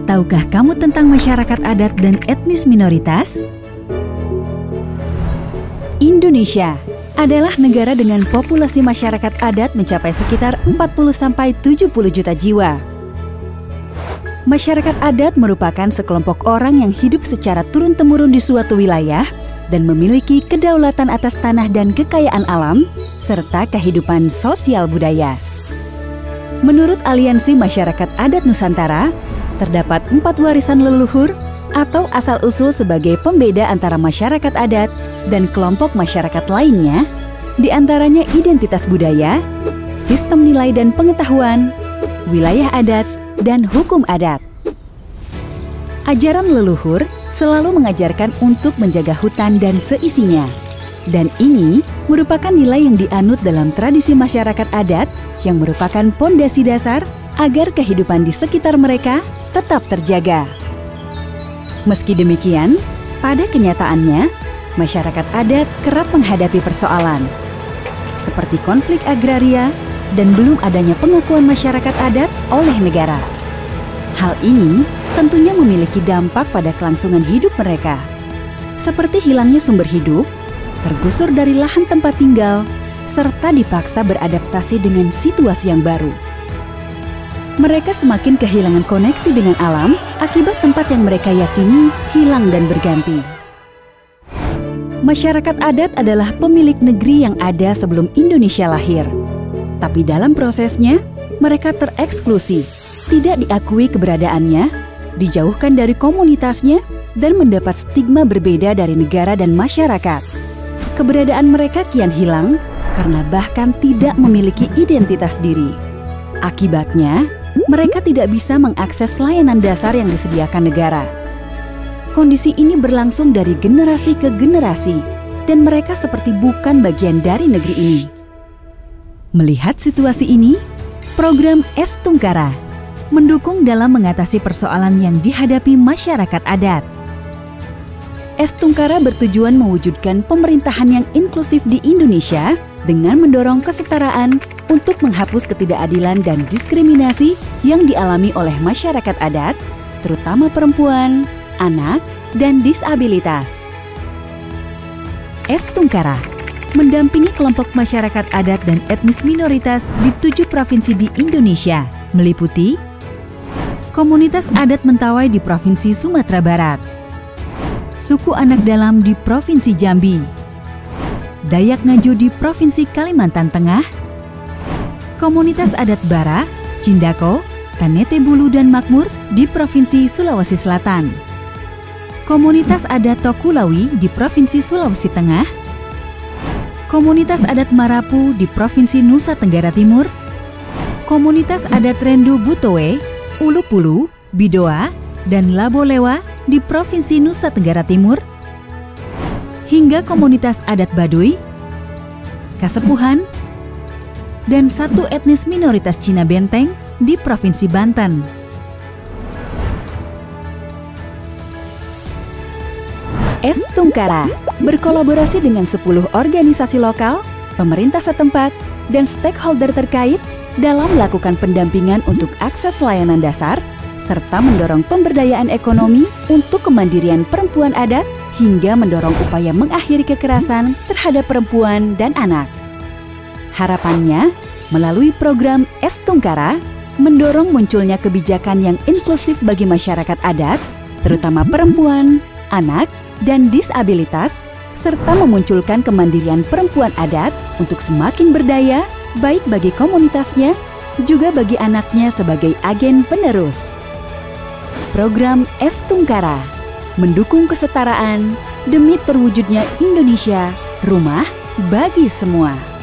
Tahukah kamu tentang masyarakat adat dan etnis minoritas? Indonesia adalah negara dengan populasi masyarakat adat mencapai sekitar 40–70 juta jiwa. Masyarakat adat merupakan sekelompok orang yang hidup secara turun-temurun di suatu wilayah dan memiliki kedaulatan atas tanah dan kekayaan alam, serta kehidupan sosial budaya. Menurut Aliansi Masyarakat Adat Nusantara, terdapat 4 warisan leluhur atau asal-usul sebagai pembeda antara masyarakat adat dan kelompok masyarakat lainnya, di antaranya identitas budaya, sistem nilai dan pengetahuan, wilayah adat, dan hukum adat. Ajaran leluhur selalu mengajarkan untuk menjaga hutan dan seisinya. Dan ini merupakan nilai yang dianut dalam tradisi masyarakat adat yang merupakan pondasi dasar agar kehidupan di sekitar mereka tetap terjaga. Meski demikian, pada kenyataannya, masyarakat adat kerap menghadapi persoalan seperti konflik agraria dan belum adanya pengakuan masyarakat adat oleh negara. Hal ini tentunya memiliki dampak pada kelangsungan hidup mereka, seperti hilangnya sumber hidup, tergusur dari lahan tempat tinggal, serta dipaksa beradaptasi dengan situasi yang baru. Mereka semakin kehilangan koneksi dengan alam akibat tempat yang mereka yakini hilang dan berganti. Masyarakat adat adalah pemilik negeri yang ada sebelum Indonesia lahir. Tapi dalam prosesnya, mereka tereksklusi, tidak diakui keberadaannya, dijauhkan dari komunitasnya, dan mendapat stigma berbeda dari negara dan masyarakat. Keberadaan mereka kian hilang karena bahkan tidak memiliki identitas diri. Akibatnya, mereka tidak bisa mengakses layanan dasar yang disediakan negara. Kondisi ini berlangsung dari generasi ke generasi, dan mereka seperti bukan bagian dari negeri ini. Melihat situasi ini, program Es Tungkara mendukung dalam mengatasi persoalan yang dihadapi masyarakat adat. Es Tungkara bertujuan mewujudkan pemerintahan yang inklusif di Indonesia dengan mendorong kesetaraan untuk menghapus ketidakadilan dan diskriminasi yang dialami oleh masyarakat adat, terutama perempuan, anak, dan disabilitas. Es Tungkara mendampingi kelompok masyarakat adat dan etnis minoritas di 7 provinsi di Indonesia, meliputi Komunitas Adat Mentawai di Provinsi Sumatera Barat, Suku Anak Dalam di Provinsi Jambi, Dayak Ngaju di Provinsi Kalimantan Tengah, Komunitas Adat Bara, Cindako, Tanete Bulu dan Makmur di Provinsi Sulawesi Selatan, Komunitas Adat Tokulawi di Provinsi Sulawesi Tengah, Komunitas Adat Marapu di Provinsi Nusa Tenggara Timur, Komunitas Adat Rendu Butowe, Ulupulu, Bidoa, dan Labolewa di Provinsi Nusa Tenggara Timur, hingga Komunitas Adat Baduy, Kasepuhan, dan 1 etnis minoritas Cina Benteng di Provinsi Banten. Es Tungkara berkolaborasi dengan 10 organisasi lokal, pemerintah setempat, dan stakeholder terkait dalam melakukan pendampingan untuk akses layanan dasar, serta mendorong pemberdayaan ekonomi untuk kemandirian perempuan adat, hingga mendorong upaya mengakhiri kekerasan terhadap perempuan dan anak. Harapannya, melalui program Es Tungkara, mendorong munculnya kebijakan yang inklusif bagi masyarakat adat, terutama perempuan, anak, dan disabilitas, serta memunculkan kemandirian perempuan adat untuk semakin berdaya, baik bagi komunitasnya, juga bagi anaknya sebagai agen penerus. Program Es Tungkara mendukung kesetaraan demi terwujudnya Indonesia, rumah bagi semua.